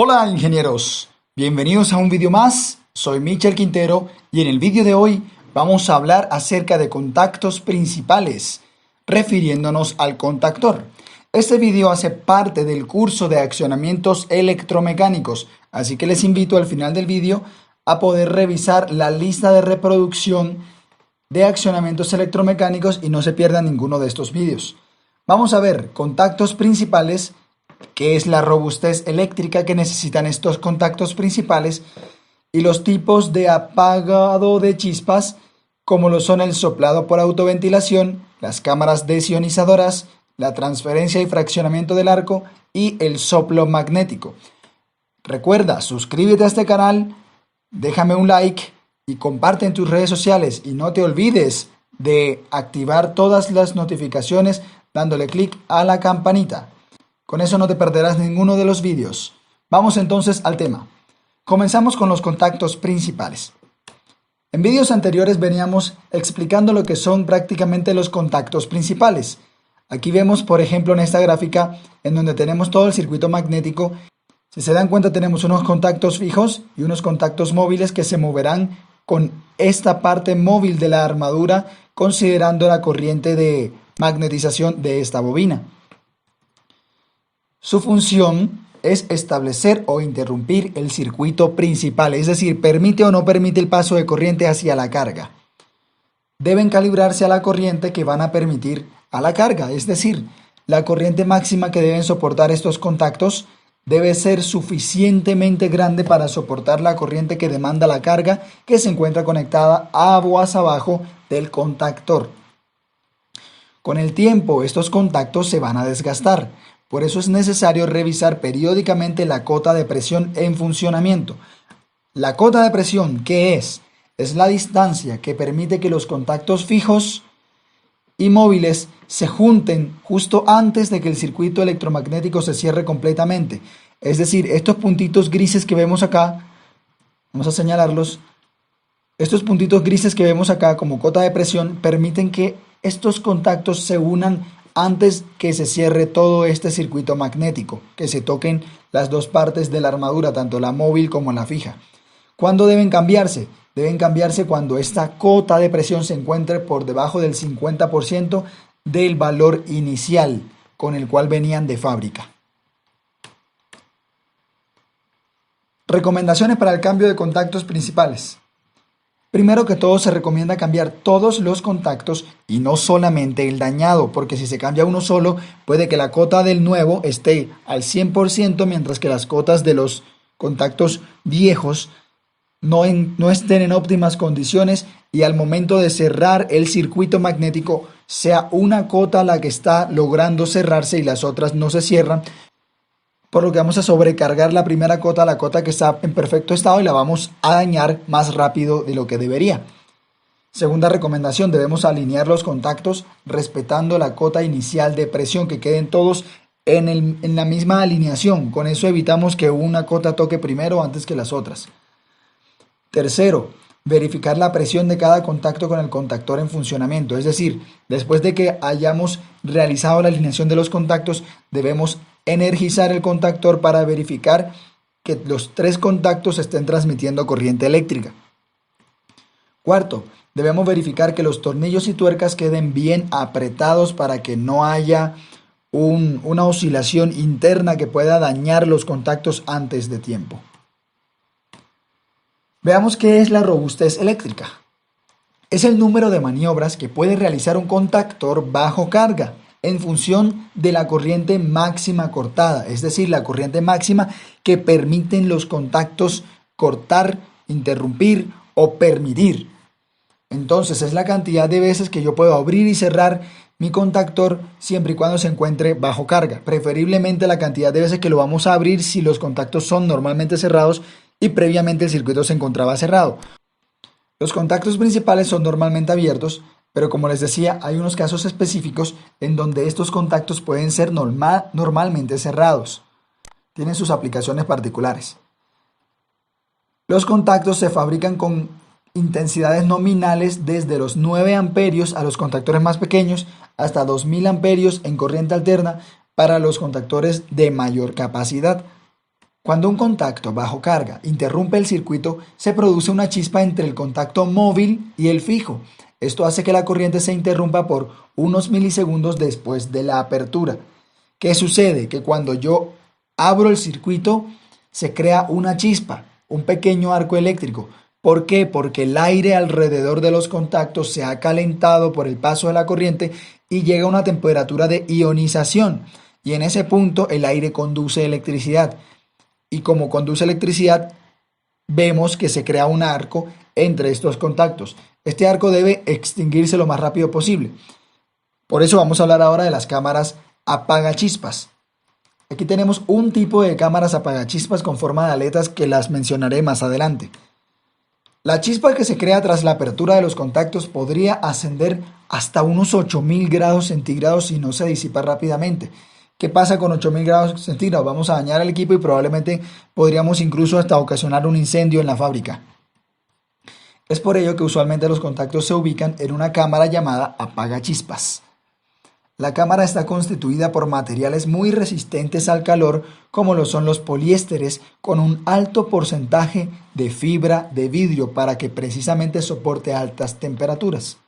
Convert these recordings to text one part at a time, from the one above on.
Hola ingenieros, bienvenidos a un vídeo más. Soy Michel Quintero y en el vídeo de hoy vamos a hablar acerca de contactos principales, refiriéndonos al contactor. Este vídeo hace parte del curso de accionamientos electromecánicos, así que les invito al final del vídeo a poder revisar la lista de reproducción de accionamientos electromecánicos y no se pierdan ninguno de estos vídeos. Vamos a ver contactos principales, qué es la robustez eléctrica que necesitan estos contactos principales y los tipos de apagado de chispas, como lo son el soplado por autoventilación, las cámaras desionizadoras, la transferencia y fraccionamiento del arco y el soplo magnético. Recuerda, suscríbete a este canal, déjame un like y comparte en tus redes sociales y no te olvides de activar todas las notificaciones dándole clic a la campanita. Con eso no te perderás ninguno de los vídeos. Vamos entonces al tema. Comenzamos con los contactos principales. En vídeos anteriores veníamos explicando lo que son prácticamente los contactos principales. Aquí vemos, por ejemplo, en esta gráfica, en donde tenemos todo el circuito magnético. Si se dan cuenta, tenemos unos contactos fijos y unos contactos móviles que se moverán con esta parte móvil de la armadura, considerando la corriente de magnetización de esta bobina. Su función es establecer o interrumpir el circuito principal, es decir, permite o no permite el paso de corriente hacia la carga. Deben calibrarse a la corriente que van a permitir a la carga, es decir, la corriente máxima que deben soportar estos contactos debe ser suficientemente grande para soportar la corriente que demanda la carga que se encuentra conectada aguas abajo del contactor. Con el tiempo, estos contactos se van a desgastar. Por eso es necesario revisar periódicamente la cota de presión en funcionamiento. La cota de presión, ¿qué es? Es la distancia que permite que los contactos fijos y móviles se junten justo antes de que el circuito electromagnético se cierre completamente. Es decir, estos puntitos grises que vemos acá, vamos a señalarlos, estos puntitos grises que vemos acá como cota de presión permiten que estos contactos se unan antes que se cierre todo este circuito magnético, que se toquen las dos partes de la armadura, tanto la móvil como la fija. ¿Cuándo deben cambiarse? Deben cambiarse cuando esta cota de presión se encuentre por debajo del 50% del valor inicial con el cual venían de fábrica. Recomendaciones para el cambio de contactos principales. Primero que todo, se recomienda cambiar todos los contactos y no solamente el dañado, porque si se cambia uno solo, puede que la cota del nuevo esté al 100%, mientras que las cotas de los contactos viejos no estén en óptimas condiciones y al momento de cerrar el circuito magnético sea una cota la que está logrando cerrarse y las otras no se cierran, por lo que vamos a sobrecargar la primera cota, la cota que está en perfecto estado, y la vamos a dañar más rápido de lo que debería. Segunda recomendación, debemos alinear los contactos respetando la cota inicial de presión, que queden todos en la misma alineación. Con eso evitamos que una cota toque primero antes que las otras. Tercero, verificar la presión de cada contacto con el contactor en funcionamiento. Es decir, después de que hayamos realizado la alineación de los contactos, debemos energizar el contactor para verificar que los tres contactos estén transmitiendo corriente eléctrica. Cuarto, debemos verificar que los tornillos y tuercas queden bien apretados para que no haya una oscilación interna que pueda dañar los contactos antes de tiempo. Veamos qué es la robustez eléctrica. Es el número de maniobras que puede realizar un contactor bajo carga en función de la corriente máxima cortada, es decir, la corriente máxima que permiten los contactos cortar, interrumpir o permitir. Entonces es la cantidad de veces que yo puedo abrir y cerrar mi contactor siempre y cuando se encuentre bajo carga. Preferiblemente la cantidad de veces que lo vamos a abrir si los contactos son normalmente cerrados y previamente el circuito se encontraba cerrado. Los contactos principales son normalmente abiertos, pero como les decía, hay unos casos específicos en donde estos contactos pueden ser normalmente cerrados. Tienen sus aplicaciones particulares. Los contactos se fabrican con intensidades nominales desde los 9 amperios a los contactores más pequeños hasta 2000 amperios en corriente alterna para los contactores de mayor capacidad. Cuando un contacto bajo carga interrumpe el circuito, se produce una chispa entre el contacto móvil y el fijo. Esto hace que la corriente se interrumpa por unos milisegundos después de la apertura. ¿Qué sucede? Que cuando yo abro el circuito, se crea una chispa, un pequeño arco eléctrico. ¿Por qué? Porque el aire alrededor de los contactos se ha calentado por el paso de la corriente y llega a una temperatura de ionización. Y en ese punto el aire conduce electricidad. Y como conduce electricidad, vemos que se crea un arco entre estos contactos. Este arco debe extinguirse lo más rápido posible. Por eso vamos a hablar ahora de las cámaras apagachispas. Aquí tenemos un tipo de cámaras apagachispas con forma de aletas que las mencionaré más adelante. La chispa que se crea tras la apertura de los contactos podría ascender hasta unos 8000 grados centígrados si no se disipa rápidamente. ¿Qué pasa con 8000 grados centígrados? Vamos a dañar el equipo y probablemente podríamos incluso hasta ocasionar un incendio en la fábrica. Es por ello que usualmente los contactos se ubican en una cámara llamada apagachispas. La cámara está constituida por materiales muy resistentes al calor, como lo son los poliésteres, con un alto porcentaje de fibra de vidrio para que precisamente soporte altas temperaturas.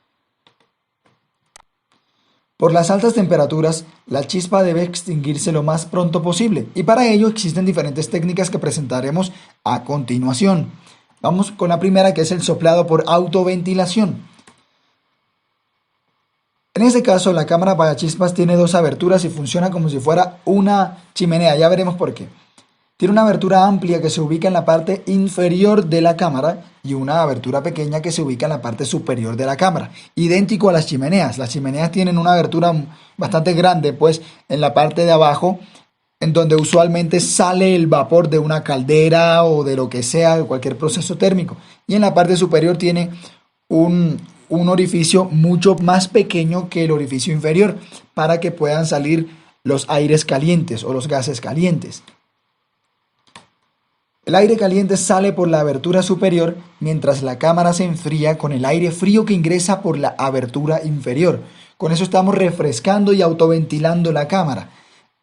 Por las altas temperaturas, la chispa debe extinguirse lo más pronto posible y para ello existen diferentes técnicas que presentaremos a continuación. Vamos con la primera, que es el soplado por autoventilación. En este caso, la cámara apagachispas tiene dos aberturas y funciona como si fuera una chimenea. Ya veremos por qué. Tiene una abertura amplia que se ubica en la parte inferior de la cámara y una abertura pequeña que se ubica en la parte superior de la cámara. Idéntico a las chimeneas. Las chimeneas tienen una abertura bastante grande, pues en la parte de abajo, en donde usualmente sale el vapor de una caldera o de lo que sea, de cualquier proceso térmico. Y en la parte superior tiene un orificio mucho más pequeño que el orificio inferior para que puedan salir los aires calientes o los gases calientes. El aire caliente sale por la abertura superior mientras la cámara se enfría con el aire frío que ingresa por la abertura inferior. Con eso estamos refrescando y autoventilando la cámara.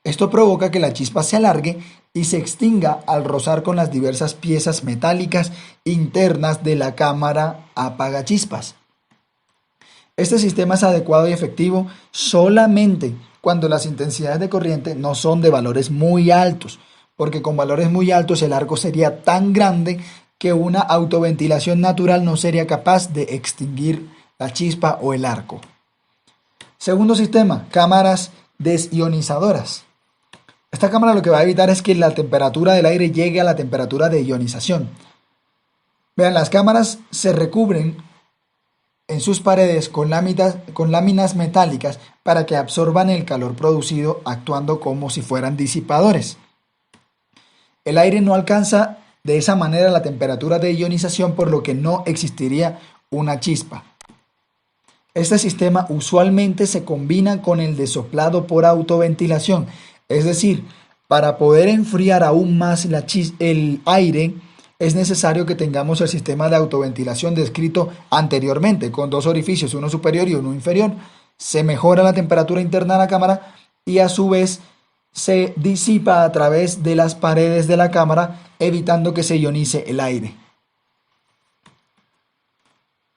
Esto provoca que la chispa se alargue y se extinga al rozar con las diversas piezas metálicas internas de la cámara apagachispas. Este sistema es adecuado y efectivo solamente cuando las intensidades de corriente no son de valores muy altos, porque con valores muy altos el arco sería tan grande que una autoventilación natural no sería capaz de extinguir la chispa o el arco. Segundo sistema, cámaras desionizadoras. Esta cámara lo que va a evitar es que la temperatura del aire llegue a la temperatura de ionización. Vean, las cámaras se recubren en sus paredes con láminas metálicas para que absorban el calor producido, actuando como si fueran disipadores. El aire no alcanza de esa manera la temperatura de ionización, por lo que no existiría una chispa. Este sistema usualmente se combina con el de soplado por autoventilación, es decir, para poder enfriar aún más el aire, es necesario que tengamos el sistema de autoventilación descrito anteriormente, con dos orificios, uno superior y uno inferior. Se mejora la temperatura interna de la cámara y a su vez se disipa a través de las paredes de la cámara, evitando que se ionice el aire.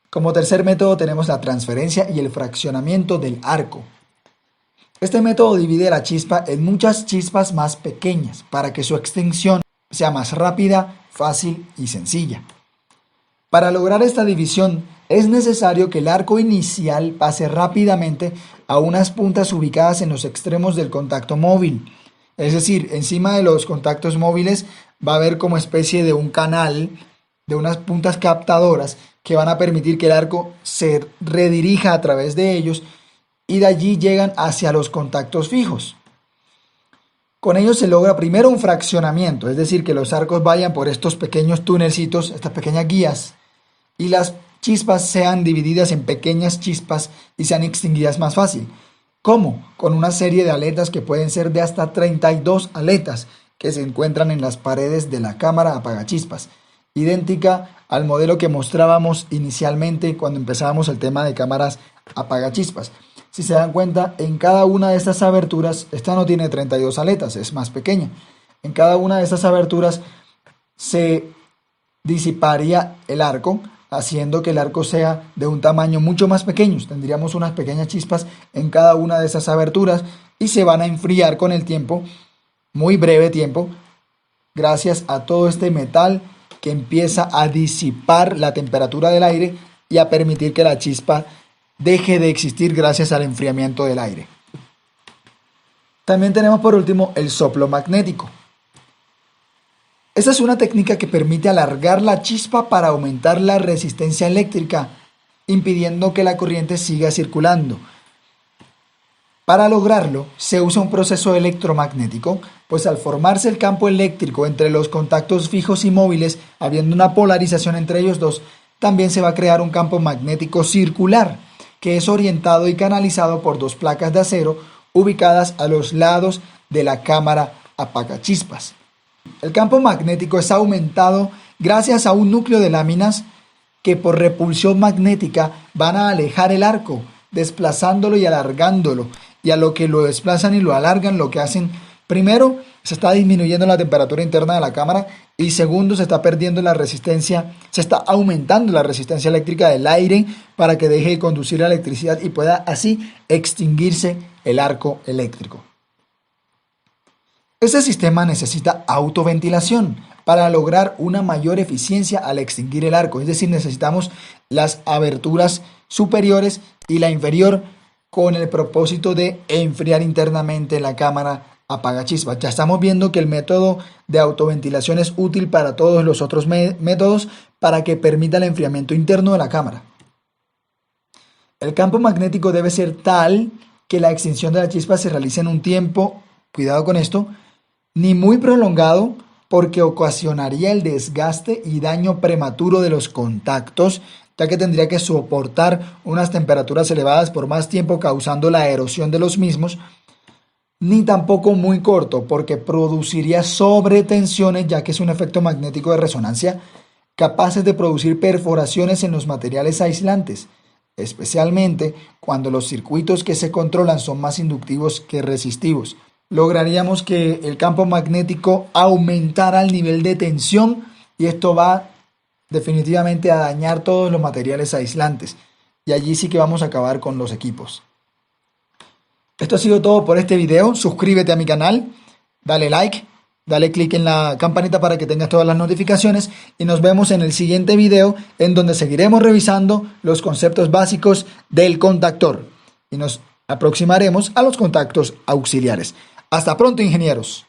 Como tercer método tenemos la transferencia y el fraccionamiento del arco. Este método divide la chispa en muchas chispas más pequeñas para que su extinción sea más rápida, fácil y sencilla. Para lograr esta división es necesario que el arco inicial pase rápidamente a unas puntas ubicadas en los extremos del contacto móvil. Es decir, encima de los contactos móviles va a haber como especie de un canal de unas puntas captadoras que van a permitir que el arco se redirija a través de ellos y de allí llegan hacia los contactos fijos. Con ello se logra primero un fraccionamiento, es decir, que los arcos vayan por estos pequeños túnelcitos, estas pequeñas guías, y las chispas sean divididas en pequeñas chispas y sean extinguidas más fácil. ¿Cómo? Con una serie de aletas que pueden ser de hasta 32 aletas que se encuentran en las paredes de la cámara apagachispas, idéntica al modelo que mostrábamos inicialmente cuando empezábamos el tema de cámaras apagachispas. Si se dan cuenta, en cada una de estas aberturas, esta no tiene 32 aletas, es más pequeña. En cada una de estas aberturas se disiparía el arco, haciendo que el arco sea de un tamaño mucho más pequeño. Tendríamos unas pequeñas chispas en cada una de esas aberturas y se van a enfriar con el tiempo, muy breve tiempo, gracias a todo este metal que empieza a disipar la temperatura del aire y a permitir que la chispa deje de existir gracias al enfriamiento del aire. También tenemos por último el soplo magnético. Esta es una técnica que permite alargar la chispa para aumentar la resistencia eléctrica, impidiendo que la corriente siga circulando. Para lograrlo, se usa un proceso electromagnético, pues al formarse el campo eléctrico entre los contactos fijos y móviles, habiendo una polarización entre ellos dos, también se va a crear un campo magnético circular, que es orientado y canalizado por dos placas de acero ubicadas a los lados de la cámara apagachispas. El campo magnético es aumentado gracias a un núcleo de láminas que por repulsión magnética van a alejar el arco, desplazándolo y alargándolo. Y a lo que lo desplazan y lo alargan, lo que hacen, primero, se está disminuyendo la temperatura interna de la cámara y segundo, se está perdiendo la resistencia, se está aumentando la resistencia eléctrica del aire para que deje de conducir la electricidad y pueda así extinguirse el arco eléctrico. Este sistema necesita autoventilación para lograr una mayor eficiencia al extinguir el arco, es decir, necesitamos las aberturas superiores y la inferior con el propósito de enfriar internamente la cámara apagachispas. Ya estamos viendo que el método de autoventilación es útil para todos los otros métodos para que permita el enfriamiento interno de la cámara. El campo magnético debe ser tal que la extinción de la chispa se realice en un tiempo, cuidado con esto, ni muy prolongado porque ocasionaría el desgaste y daño prematuro de los contactos, ya que tendría que soportar unas temperaturas elevadas por más tiempo causando la erosión de los mismos, ni tampoco muy corto porque produciría sobretensiones, ya que es un efecto magnético de resonancia, capaces de producir perforaciones en los materiales aislantes, especialmente cuando los circuitos que se controlan son más inductivos que resistivos. Lograríamos que el campo magnético aumentara el nivel de tensión y esto va definitivamente a dañar todos los materiales aislantes y allí sí que vamos a acabar con los equipos. Esto ha sido todo por este video. Suscríbete a mi canal, dale like, dale click en la campanita para que tengas todas las notificaciones y nos vemos en el siguiente video en donde seguiremos revisando los conceptos básicos del contactor y nos aproximaremos a los contactos auxiliares. Hasta pronto, ingenieros.